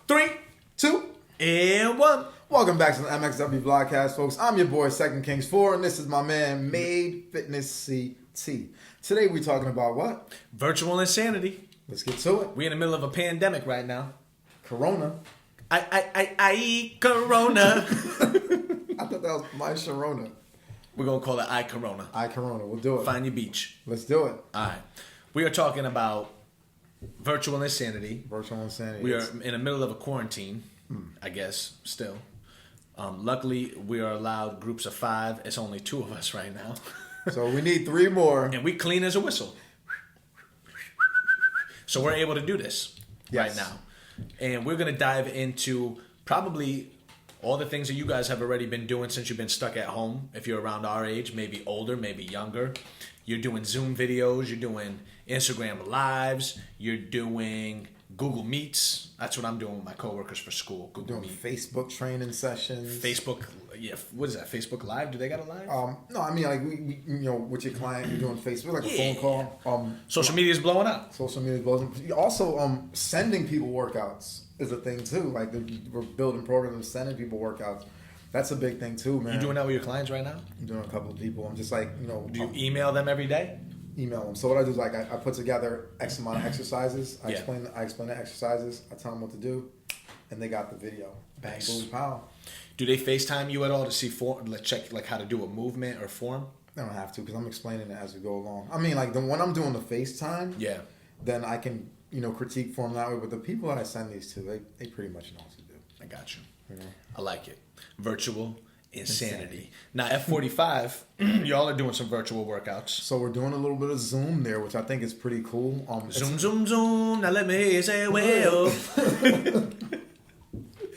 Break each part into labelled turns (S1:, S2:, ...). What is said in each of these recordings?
S1: 3, 2,
S2: and 1.
S1: Welcome back to the MXW Vlogcast, folks. I'm your boy, Second Kings 4, and this is my man, Made Fitness CT. Today we're talking about what?
S2: Virtual insanity.
S1: Let's get to it.
S2: We're in the middle of a pandemic right now.
S1: Corona.
S2: Corona.
S1: I thought that was my Sharona.
S2: We're going to call it Corona.
S1: Corona. We'll do it.
S2: Find your beach.
S1: Let's do it.
S2: All right. We are talking about virtual insanity.
S1: Virtual insanity.
S2: We are in the middle of a quarantine, I guess, still. Luckily, we are allowed groups of 5. It's only 2 of us right now.
S1: So we need 3 more.
S2: And we clean as a whistle. So we're able to do this right now. And we're going to dive into probably all the things that you guys have already been doing since you've been stuck at home. If you're around our age, maybe older, maybe younger. You're doing Zoom videos. You're doing Instagram Lives. You're doing Google Meets. That's what I'm doing with my coworkers for school. Google
S1: Doing
S2: Meet.
S1: Facebook training sessions.
S2: Facebook, yeah. What is that? Facebook Live? Do they got a live?
S1: No, I mean like we with your client, you're doing Facebook, like a phone call.
S2: Social media is blowing up.
S1: Social media is blowing up. Also, sending people workouts is a thing too. Like we're building programs of sending people workouts. That's a big thing too, man.
S2: You doing that with your clients right now?
S1: I'm doing a couple of people. I'm just like
S2: Do you email them every day?
S1: Email them. So what I do is like I put together X amount of exercises. I explain the exercises. I tell them what to do, and they got the video. Bang,
S2: Nice.
S1: boom, pow.
S2: Do they FaceTime you at all to see check like how to do a movement or form?
S1: I don't have to because I'm explaining it as we go along. I mean, like when I'm doing the FaceTime, then I can critique for them that way. But the people that I send these to, they pretty much know what to do.
S2: I got you. I like it. Virtual insanity. Now, F45, y'all are doing some virtual workouts.
S1: So we're doing a little bit of Zoom there, which I think is pretty cool.
S2: Zoom. Now let me hear you say, well.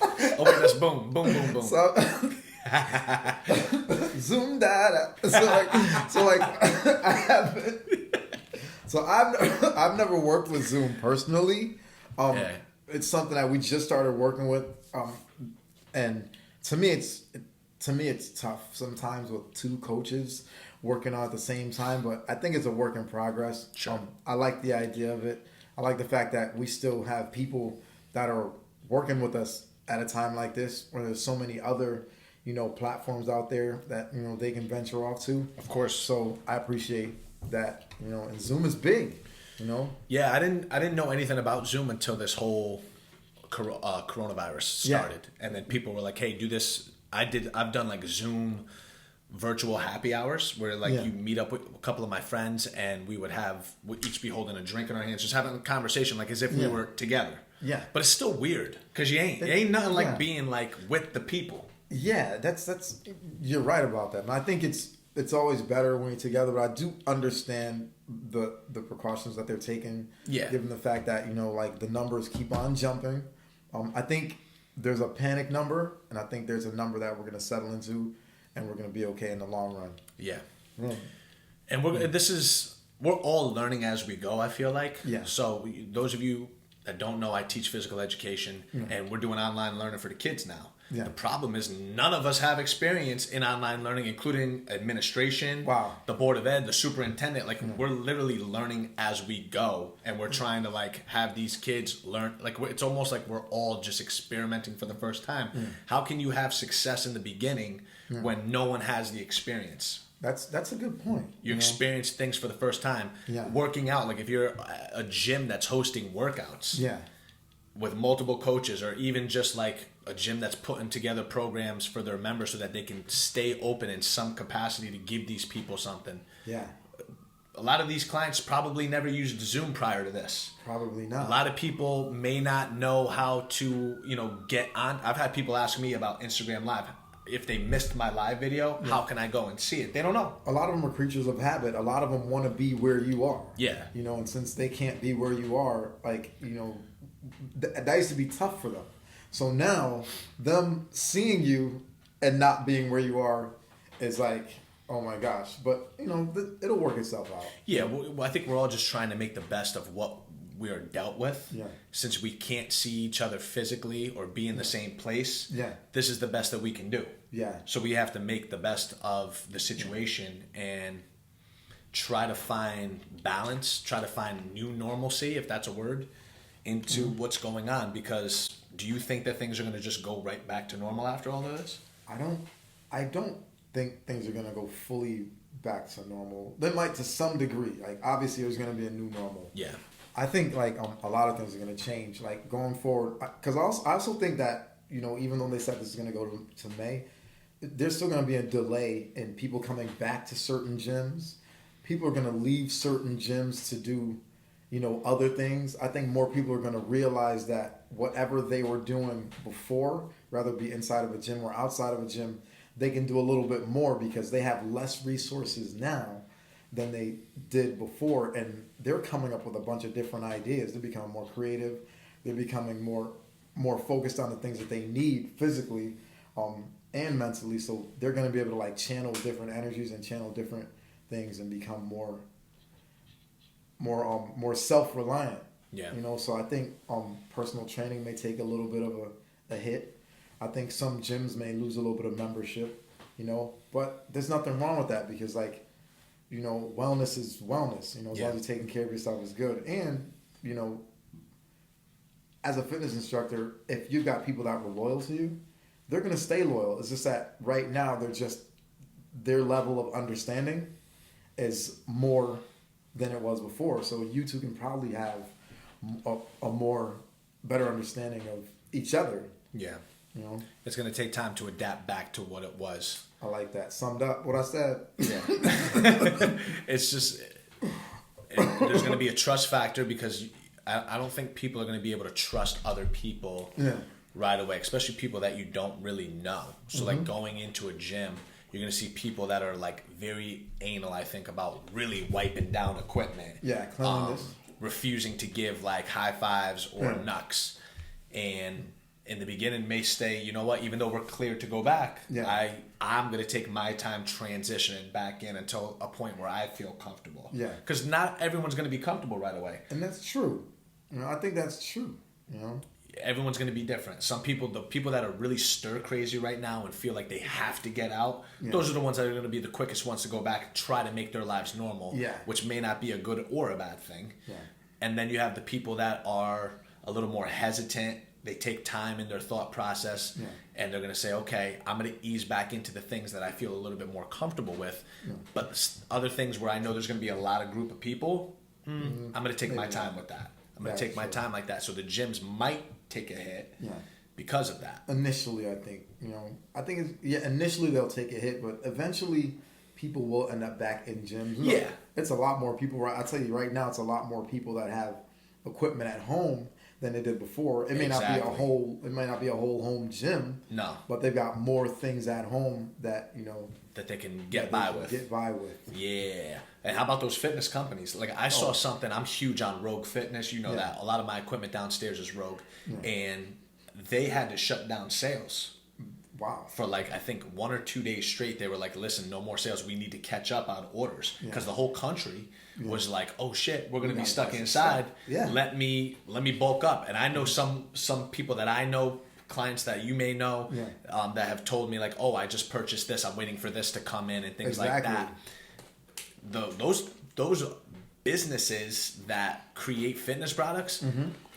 S2: Oh, wait, that's boom.
S1: So, Zoom data. I've never worked with Zoom personally. It's something that we just started working with, and to me it's tough sometimes with 2 coaches working on at the same time. But I think it's a work in progress.
S2: Sure.
S1: I like the idea of it. I like the fact that we still have people that are working with us at a time like this, where there's so many other platforms out there that they can venture off to.
S2: Of course.
S1: So I appreciate that. And Zoom is big.
S2: Yeah, I didn't know anything about Zoom until this whole coronavirus started, and then people were like, "Hey, do this." I've done like Zoom virtual happy hours where you meet up with a couple of my friends, and we'd each be holding a drink in our hands, just having a conversation like as if we were together. Yeah, but it's still weird because you ain't nothing like being like with the people.
S1: Yeah, that's you're right about that, and I think it's always better when you're together. But I do understand the precautions that they're taking. Yeah, given the fact that like the numbers keep on jumping. I think there's a panic number, and I think there's a number that we're going to settle into, and we're going to be okay in the long run. Yeah.
S2: And we're all learning as we go, I feel like. Yeah. So those of you that don't know, I teach physical education, and we're doing online learning for the kids now. Yeah. The problem is none of us have experience in online learning, including administration, the board of ed, the superintendent. Like we're literally learning as we go, and we're trying to have these kids learn. Like it's almost like we're all just experimenting for the first time. How can you have success in the beginning when no one has the experience?
S1: That's a good point.
S2: You experience things for the first time. Yeah. Working out, like if you're a gym that's hosting workouts. Yeah. With multiple coaches, or even just like a gym that's putting together programs for their members so that they can stay open in some capacity to give these people something. Yeah. A lot of these clients probably never used Zoom prior to this.
S1: Probably not.
S2: A lot of people may not know how to, get on. I've had people ask me about Instagram Live. If they missed my live video, how can I go and see it? They don't know.
S1: A lot of them are creatures of habit. A lot of them want to be where you are.
S2: Yeah.
S1: And since they can't be where you are, that used to be tough for them. So now, them seeing you and not being where you are is like, oh my gosh. But, it'll work itself out.
S2: Yeah, well, I think we're all just trying to make the best of what we are dealt with. Yeah. Since we can't see each other physically or be in the same place, this is the best that we can do. Yeah. So we have to make the best of the situation and try to find balance, try to find new normalcy, if that's a word, into what's going on, because Do you think that things are going to just go right back to normal after all of this?
S1: I don't think things are going to go fully back to normal. They might to some degree. Like, obviously, there's going to be a new normal.
S2: Yeah.
S1: I think, like, a lot of things are going to change. Like, going forward, because I also think that, you know, even though they said this is going to go to May, there's still going to be a delay in people coming back to certain gyms. People are going to leave certain gyms to do, you know, other things. I think more people are going to realize that whatever they were doing before, rather be inside of a gym or outside of a gym, they can do a little bit more because they have less resources now than they did before, and they're coming up with a bunch of different ideas. They're becoming more creative. They're becoming more focused on the things that they need physically and mentally. So they're going to be able to like channel different energies and channel different things and become more self-reliant.
S2: Yeah.
S1: You know, so I think personal training may take a little bit of a hit. I think some gyms may lose a little bit of membership, you know, but there's nothing wrong with that because, like, you know, wellness is wellness. You know, as long as you're taking care of yourself is good. And, you know, as a fitness instructor, if you've got people that were loyal to you, they're going to stay loyal. It's just that right now their level of understanding is more than it was before. So you two can probably have a more better understanding of each other.
S2: Yeah.
S1: You know?
S2: It's going to take time to adapt back to what it was.
S1: I like that. Summed up what I said.
S2: Yeah. It's just, there's going to be a trust factor because I don't think people are going to be able to trust other people right away, especially people that you don't really know. So like going into a gym, you're going to see people that are like very anal, I think, about really wiping down equipment.
S1: Yeah, cleanliness.
S2: Refusing to give like high fives or knucks. And in the beginning may stay, you know what, even though we're cleared to go back, I'm going to take my time transitioning back in until a point where I feel comfortable.
S1: Yeah.
S2: Because not everyone's going to be comfortable right away.
S1: And that's true. You know, I think that's true. You know,
S2: everyone's going to be different. Some people, the people that are really stir crazy right now and feel like they have to get out, those are the ones that are going to be the quickest ones to go back and try to make their lives normal, which may not be a good or a bad thing. Yeah. And then you have the people that are a little more hesitant. They take time in their thought process, and they're going to say, okay, I'm going to ease back into the things that I feel a little bit more comfortable with. Yeah. But other things where I know there's going to be a lot of group of people, I'm going to take my time with that. I'm going to take my time like that. So the gyms might take a hit because of that.
S1: Initially, I think, you know, initially they'll take a hit, but eventually people will end up back in gyms. Look, it's a lot more people. I'll tell you right now, it's a lot more people that have equipment at home than they did before. It may not be a whole home gym. No. But they've got more things at home that, you know,
S2: that they can get by with. Yeah. And how about those fitness companies? Like I saw something, I'm huge on Rogue Fitness, you know that. A lot of my equipment downstairs is Rogue. And they had to shut down sales.
S1: Wow.
S2: For like, I think 1 or 2 days straight, they were like, listen, no more sales. We need to catch up on orders. Because the whole country was like, oh shit, we're going to be stuck inside. Yeah. Let me bulk up. And I know some people that I know, clients that you may know, that have told me like, oh, I just purchased this. I'm waiting for this to come in and things like that. Those businesses that create fitness products,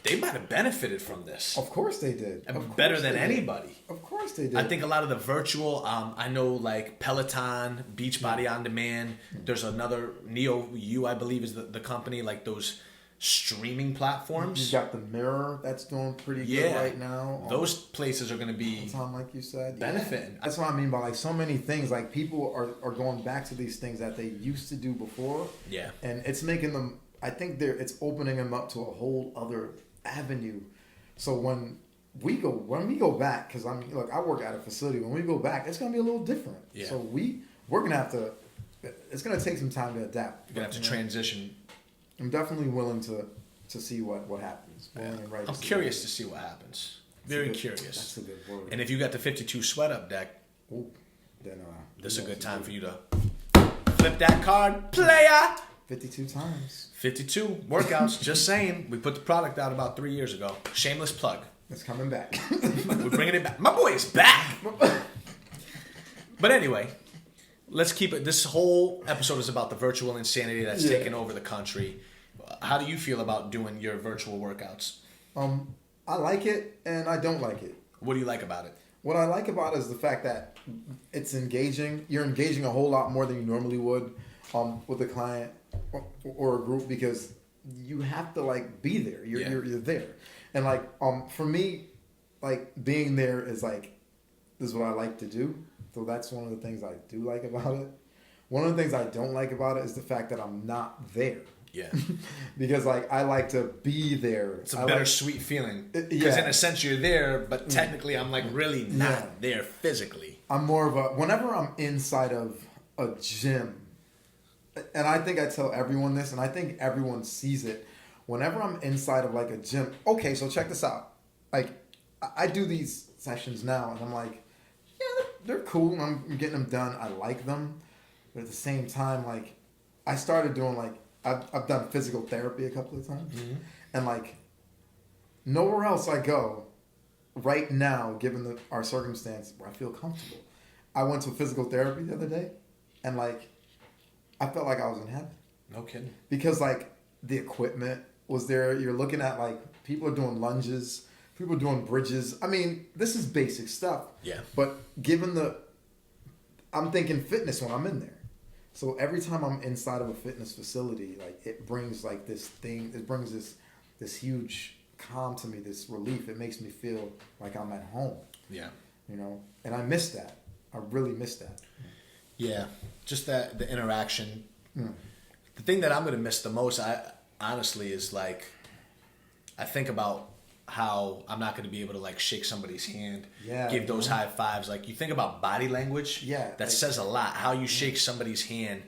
S2: they might have benefited from this.
S1: Of course they did.
S2: Better than anybody.
S1: Of course they did.
S2: I think a lot of the virtual, I know like Peloton, Beachbody On Demand. There's another, Neo U, I believe is the company, like those streaming platforms.
S1: You got the Mirror that's doing pretty good right now.
S2: Those places are going to be
S1: Peloton, like you said,
S2: benefiting.
S1: That's what I mean by like so many things. Like people are going back to these things that they used to do before. Yeah. And it's making them, I think it's opening them up to a whole other avenue. So when we go back, because I mean, look, I work at a facility. When we go back, it's going to be a little different. Yeah. So we're going to have to. It's going to take some time to adapt.
S2: You're going to have to transition.
S1: I'm definitely willing to see what happens.
S2: I'm curious to see what happens. Very curious.
S1: That's a good word.
S2: And if you got the 52 sweat up deck,
S1: then
S2: this is a good time for you to flip that card, player.
S1: 52 times.
S2: 52 workouts. Just saying. We put the product out about 3 years ago. Shameless plug.
S1: It's coming back.
S2: We're bringing it back. My boy is back. But anyway, let's keep it. This whole episode is about the virtual insanity that's taken over the country. How do you feel about doing your virtual workouts?
S1: I like it and I don't like it.
S2: What do you like about it?
S1: What I like about it is the fact that it's engaging. You're engaging a whole lot more than you normally would with a client or a group, because you have to like be there. You're there, and like for me, like being there is like, this is what I like to do. So that's one of the things I do like about it. One of the things I don't like about it is the fact that I'm not there.
S2: Yeah.
S1: Because like I like to be there.
S2: It's a bittersweet feeling. Because in a sense you're there, but technically I'm like really not there physically.
S1: I'm more of a, whenever I'm inside of a gym, and I think I tell everyone this, and I think everyone sees it. Whenever I'm inside of like a gym, okay, so check this out. Like I do these sessions now, and I'm like, yeah, they're cool. I'm getting them done. I like them, but at the same time, like I started doing like, I've done physical therapy a couple of times, and like nowhere else I go right now, given our circumstance, where I feel comfortable. I went to physical therapy the other day, and like I felt like I was in heaven.
S2: No kidding.
S1: Because like the equipment was there. You're looking at like people are doing lunges, people are doing bridges. I mean, this is basic stuff.
S2: Yeah.
S1: But given I'm thinking fitness when I'm in there. So every time I'm inside of a fitness facility, like it brings like this thing, it brings this huge calm to me, this relief. It makes me feel like I'm at home.
S2: Yeah.
S1: You know, and I miss that. I really miss that.
S2: Yeah. Just that, the interaction. The thing that I'm going to miss the most, honestly, is like, I think about how I'm not going to be able to like shake somebody's hand, give those high fives. Like you think about body language, that says a lot. How you shake somebody's hand,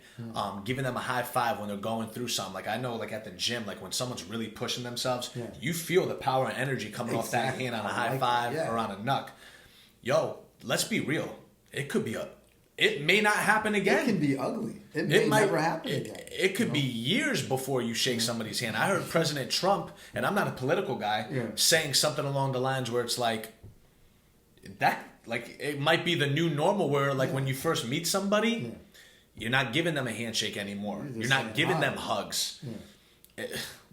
S2: giving them a high five when they're going through something. Like I know, like at the gym, like when someone's really pushing themselves, you feel the power and energy coming off that hand on a high five or on a knuck. Yo, let's be real. It may not happen again.
S1: It can be ugly. It may never happen again.
S2: It could be years before you shake somebody's hand. I heard President Trump, and I'm not a political guy, saying something along the lines where it's like, that, like, it might be the new normal where, like, when you first meet somebody, you're not giving them a handshake anymore. You're not giving them hugs.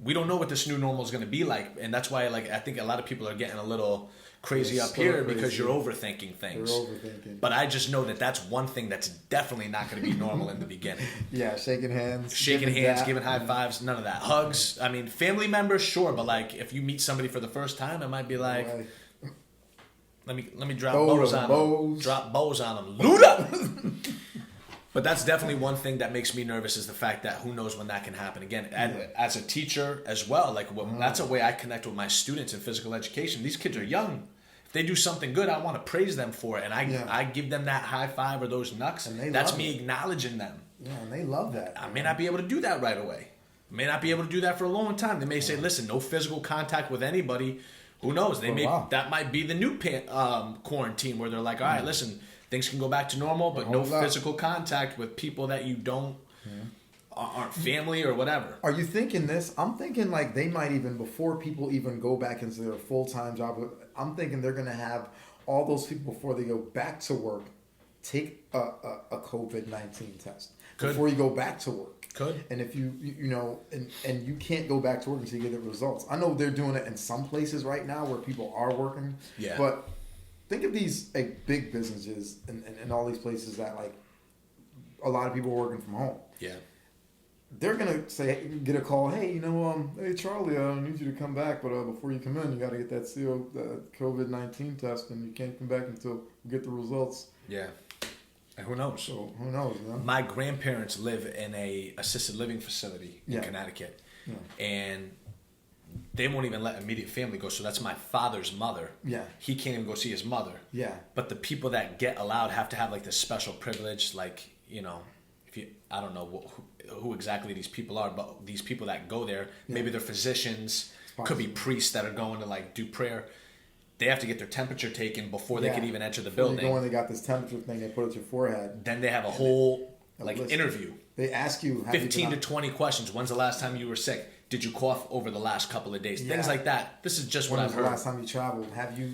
S2: We don't know what this new normal is going to be like, and that's why, like, I think a lot of people are getting a little crazy up here because you're overthinking things. But I just know that that's one thing that's definitely not going to be normal in the beginning.
S1: Shaking hands,
S2: giving high fives, none of that. Hugs. I mean, family members, sure, but like if you meet somebody for the first time, it might be like, let me drop bows on them. Drop bows on them. Luda. But that's definitely one thing that makes me nervous, is the fact that who knows when that can happen again. And as a teacher as well, like that's a way I connect with my students in physical education. These kids are young. If they do something good, I want to praise them for it. And I give them that high five or those knucks. And that's me acknowledging them.
S1: Yeah, and they love that.
S2: I may not be able to do that right away. I may not be able to do that for a long time. They may say, listen, no physical contact with anybody. Who knows? That might be the new quarantine where they're like, all right, listen, things can go back to normal, but no physical contact with people that you don't aren't family or whatever.
S1: Are you thinking this? I'm thinking like they might even, before people even go back into their full-time job, I'm thinking they're going to have all those people before they go back to work take a COVID-19 test before you go back to work. And if you know, and you can't go back to work until you get the results. I know they're doing it in some places right now where people are working. But think of these like big businesses and all these places that like a lot of people are working from home. They're gonna get a call. Hey, hey Charlie, I need you to come back, but before you come in, you got to get that COVID-19 test, and you can't come back until we get the results.
S2: And who knows?
S1: So who knows? Man?
S2: My grandparents live in a assisted living facility in Connecticut, and they won't even let immediate family go. So that's my father's mother. He can't even go see his mother. But the people that get allowed have to have like this special privilege, like I don't know who exactly these people are, but these people that go there, maybe they're physicians, could be priests that are going to like do prayer. They have to get their temperature taken before they can even enter the building.
S1: When they got this temperature thing, they put it at your forehead.
S2: Then they have a whole interview.
S1: They ask you
S2: 15 to 20 questions. When's the last time you were sick? Did you cough over the last couple of days? Things like that. This is just what I've heard.
S1: When was the last time you traveled? Have you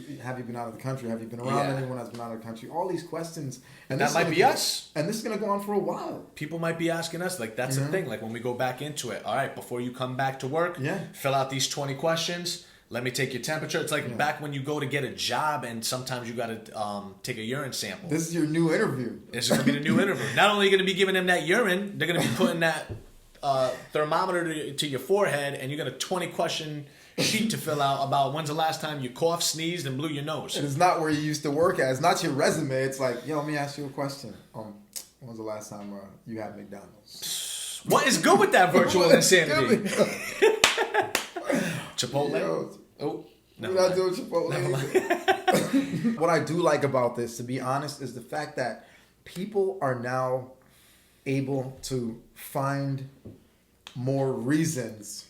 S1: been out of the country? Have you been around anyone that's been out of the country? All these questions.
S2: And that might be us.
S1: And this is going to go on for a while.
S2: People might be asking us. Like, that's the thing. Like, when we go back into it, all right, before you come back to work, fill out these 20 questions. let me take your temperature. It's like back when you go to get a job and sometimes you got to take a urine sample.
S1: This is your new interview.
S2: This is going to be the new interview. Not only are you going to be giving them that urine, they're going to be putting that thermometer to your forehead, and you got a 20-question sheet to fill out about when's the last time you coughed, sneezed, and blew your nose.
S1: And it's not where you used to work at. It's not your resume. It's like, let me ask you a question. When's the last time you had McDonald's?
S2: What is good with that virtual insanity? Chipotle?
S1: We're not doing Chipotle. What I do like about this, to be honest, is the fact that people are now able to find more reasons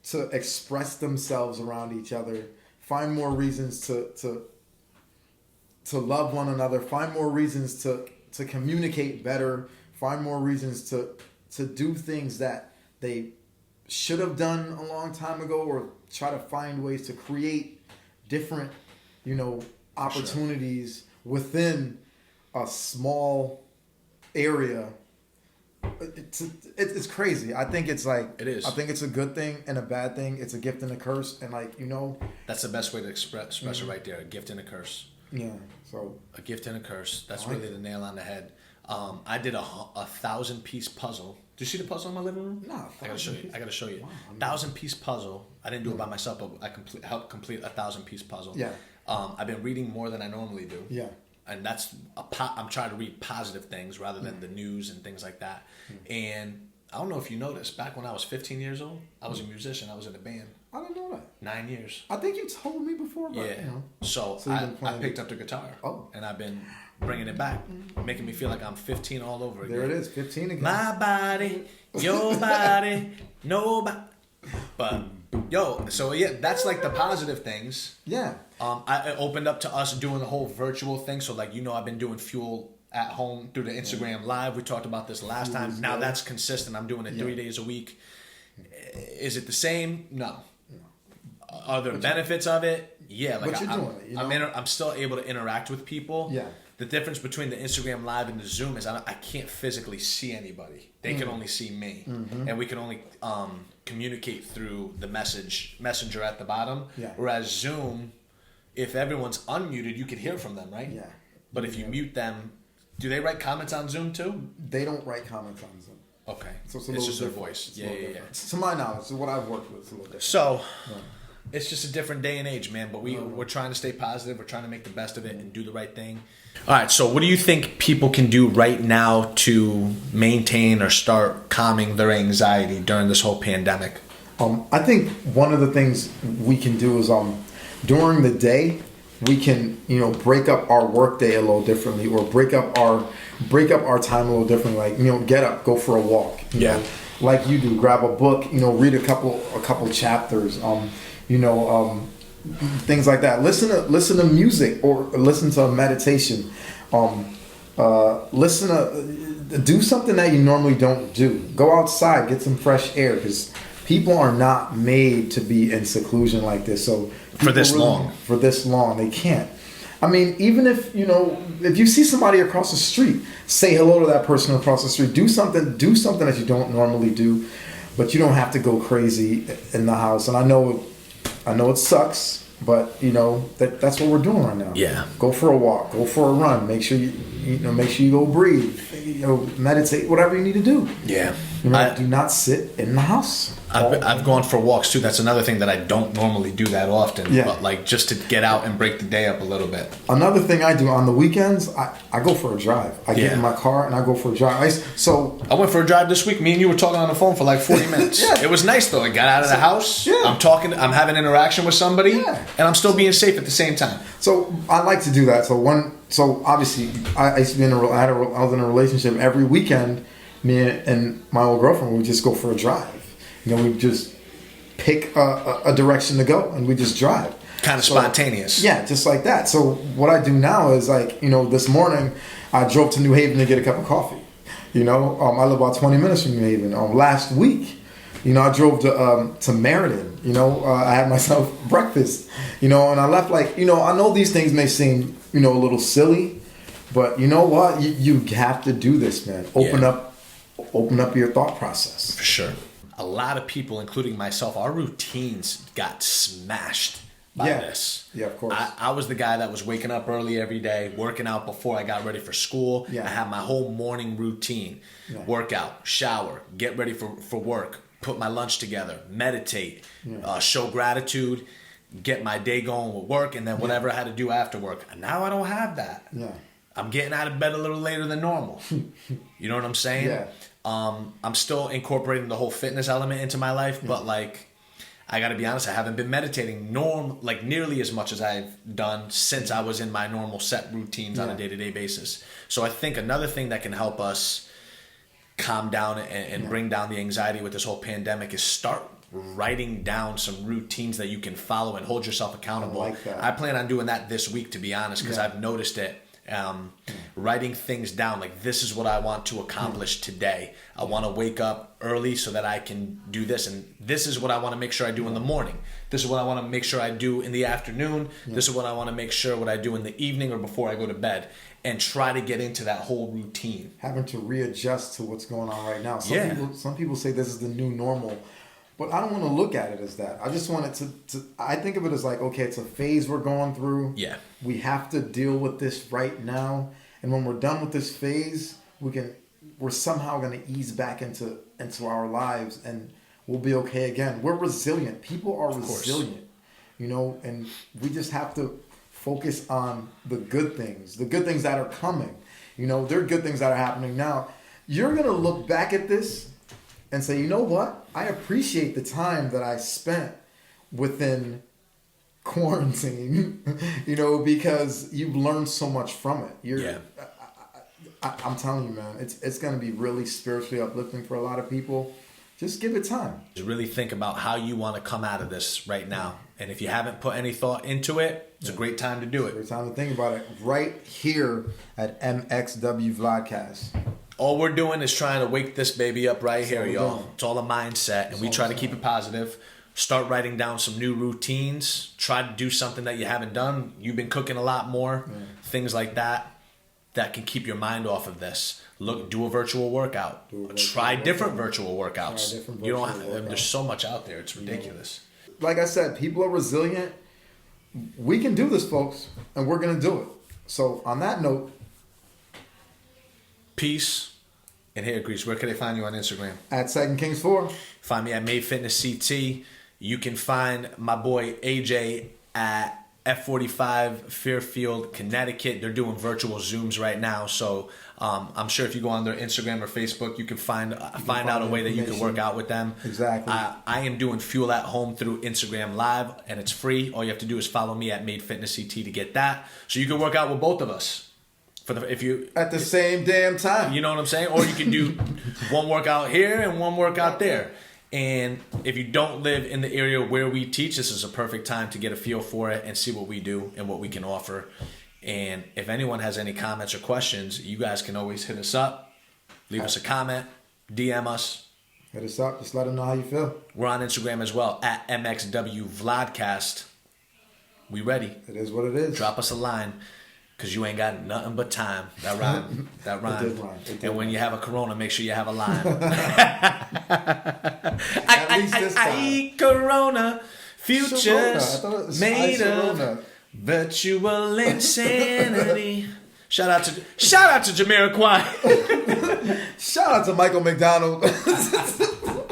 S1: to express themselves around each other, find more reasons to love one another, find more reasons to communicate better, find more reasons to do things that they should have done a long time ago, or try to find ways to create different, opportunities within a small area. It's crazy. I think it's like,
S2: it is.
S1: I think it's a good thing and a bad thing. It's a gift and a curse, and
S2: that's the best way to express it right there. A gift and a curse.
S1: Yeah. So a
S2: gift and a curse. That's really the nail on the head. I did a 1,000-piece puzzle. Do you see the puzzle in my living room?
S1: No.
S2: I gotta show you. Wow, 1,000-piece puzzle. I didn't do it by myself, but I helped complete a 1,000-piece puzzle.
S1: Yeah.
S2: I've been reading more than I normally do.
S1: Yeah.
S2: And that's I'm trying to read positive things rather than the news and things like that. And I don't know if you noticed, back when I was 15 years old, I was a musician. I was in a band.
S1: I didn't know that.
S2: 9 years.
S1: I think you told me before. But,
S2: So I picked up the guitar. Oh. And I've been bringing it back, making me feel like I'm 15 all over again.
S1: There it is, 15 again.
S2: My body, your body, nobody. But that's like the positive things.
S1: Yeah.
S2: I opened up to us doing the whole virtual thing. So I've been doing Fuel at home through the Instagram Live. We talked about this last time. Now that's consistent. I'm doing it 3 days a week. Is it the same? No. Are there benefits of it? Yeah.
S1: But you're doing it.
S2: I'm still able to interact with people.
S1: Yeah.
S2: The difference between the Instagram Live and the Zoom is I can't physically see anybody. They can only see me, and we can only communicate through the messenger at the bottom.
S1: Yeah.
S2: Whereas Zoom, if everyone's unmuted, you can hear from them, right?
S1: Yeah.
S2: But if you mute them, do they write comments on Zoom too?
S1: They don't write comments on Zoom.
S2: Okay.
S1: So
S2: it's just their voice. Yeah.
S1: To my knowledge, so what I've worked with, it's a little different.
S2: So. Yeah. It's just a different day and age, man. But we're trying to stay positive. We're trying to make the best of it and do the right thing. All right. So what do you think people can do right now to maintain or start calming their anxiety during this whole pandemic?
S1: I think one of the things we can do is during the day we can break up our work day a little differently, or break up our time a little differently. Like get up, go for a walk. You know, like you do, grab a book. Read a couple chapters. Things like that. Listen to music, or listen to a meditation. Do something that you normally don't do. Go outside, get some fresh air, because people are not made to be in seclusion like this. So
S2: for this
S1: long, they can't. I mean, even if you see somebody across the street, say hello to that person across the street. Do something that you don't normally do, but you don't have to go crazy in the house. And I know it sucks, but that's what we're doing right now.
S2: Yeah.
S1: Go for a walk, go for a run. Make sure you go breathe. Meditate, whatever you need to do.
S2: Yeah.
S1: Do not sit in the house.
S2: I've gone for walks too. That's another thing that I don't normally do that often. Yeah. But just to get out and break the day up a little bit.
S1: Another thing I do on the weekends, I go for a drive. I get in my car and I go for a drive. I
S2: went for a drive this week. Me and you were talking on the phone for like 40 minutes. Yeah. It was nice though. I got out of the house. Yeah. I'm having interaction with somebody. Yeah. And I'm still being safe at the same time.
S1: So I like to do that. So obviously I used to be I was in a relationship. Every weekend, me and my old girlfriend would just go for a drive. We just pick a direction to go and we just drive.
S2: Kind of spontaneous.
S1: Yeah, just like that. So what I do now is this morning I drove to New Haven to get a cup of coffee. I live about 20 minutes from New Haven. Last week, I drove to Meriden. I had myself breakfast. And I left I know these things may seem a little silly, but you know what? You have to do this, man. Open up your thought process.
S2: For sure. a lot of people, including myself, our routines got smashed by this.
S1: Yeah, of course.
S2: I was the guy that was waking up early every day, working out before I got ready for school. I had my whole morning routine. Workout, shower, get ready for work, put my lunch together, meditate, show gratitude, get my day going with work, and then whatever I had to do after work. And now I don't have that. I'm getting out of bed a little later than normal. You know what I'm saying?
S1: Yeah.
S2: I'm still incorporating the whole fitness element into my life, but like, I got to be honest, I haven't been meditating nearly as much as I've done since I was in my normal set routines on a day-to-day basis. So I think another thing that can help us calm down and bring down the anxiety with this whole pandemic is start writing down some routines that you can follow and hold yourself accountable.
S1: I like that.
S2: I plan on doing that this week, to be honest, because I've noticed it. Writing things down, like, this is what I want to accomplish today. I want to wake up early so that I can do this, and this is what I want to make sure I do in the morning. This is what I want to make sure I do in the afternoon. This is what I want to make sure what I do in the evening or before I go to bed, and try to get into that whole routine.
S1: Having to readjust to what's going on right now. Some people say this is the new normal, but I don't want to look at it as that. I just want it to I think of it as like, okay, it's a phase we're going through.
S2: Yeah.
S1: We have to deal with this right now. And when we're done with this phase, we're somehow going to ease back into our lives, and we'll be okay again. We're resilient. People are resilient, and we just have to focus on the good things that are coming. There are good things that are happening now. You're going to look back at this and say, you know what? I appreciate the time that I spent within quarantine, because you've learned so much from it. I'm telling you, man, it's going to be really spiritually uplifting for a lot of people. Just give it time.
S2: Just really think about how you want to come out of this right now. And if you haven't put any thought into it, it's a great time to do it.
S1: It's a great time to think about it right here at MXW Vlogcast.
S2: All we're doing is trying to wake this baby up right here, y'all. It's all a mindset, and we try to keep it positive. Start writing down some new routines. Try to do something that you haven't done. You've been cooking a lot more. Things like that can keep your mind off of this. Do a virtual workout. Try different virtual workouts. There's so much out there. It's ridiculous.
S1: Like I said, people are resilient. We can do this, folks, and we're going to do it. So on that note,
S2: peace. And here, Grease, where can they find you on Instagram?
S1: At Second Kings 4.
S2: Find me at Made Fitness CT. You can find my boy AJ at F45 Fairfield, Connecticut. They're doing virtual Zooms right now, so I'm sure if you go on their Instagram or Facebook, you can find out a way that you can work out with them.
S1: Exactly.
S2: I am doing Fuel at Home through Instagram Live, and it's free. All you have to do is follow me at Made Fitness CT to get that, so you can work out with both of us.
S1: At the same damn time.
S2: You know what I'm saying? Or you can do one workout here and one workout there. And if you don't live in the area where we teach, this is a perfect time to get a feel for it and see what we do and what we can offer. And if anyone has any comments or questions, you guys can always hit us up, leave us a comment, DM us.
S1: Hit us up. Just let them know how you feel.
S2: We're on Instagram as well, at MXW Vlogcast. We ready.
S1: It is what it is.
S2: Drop us a line. Because you ain't got nothing but time. That rhyme. That rhyme.
S1: It did rhyme.
S2: And when you have a Corona, make sure you have a lime.
S1: At least this time.
S2: Corona, futures made of virtual insanity. Shout out to Jamiroquai.
S1: Shout out to Michael McDonald.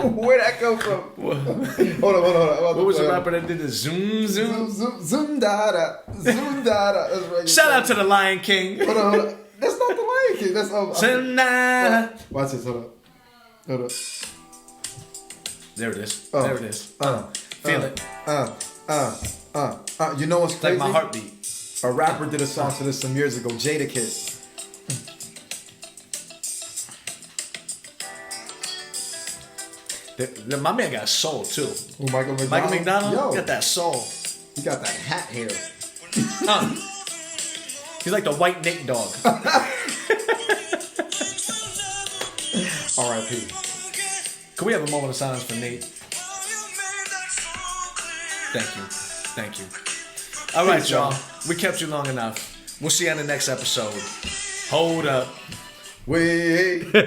S1: Where'd that come from? Hold on.
S2: What was the rapper that did the zoom?
S1: Zoom dada. That's right.
S2: Shout out to the Lion King.
S1: Hold on. That's not the Lion King. That's watch this. Hold up.
S2: There it is. There it is. Feel it.
S1: You know what's crazy?
S2: Like my heartbeat.
S1: A rapper did a song to this some years ago. Jadakiss.
S2: My man got soul too.
S1: Ooh, Michael McDonald.
S2: Yo, got that soul.
S1: He got that hat hair.
S2: He's like the white Nate Dogg.
S1: R.I.P.
S2: Can we have a moment of silence for Nate? Thank you. All right, y'all. We kept you long enough. We'll see you on the next episode. Hold up.
S1: Wait.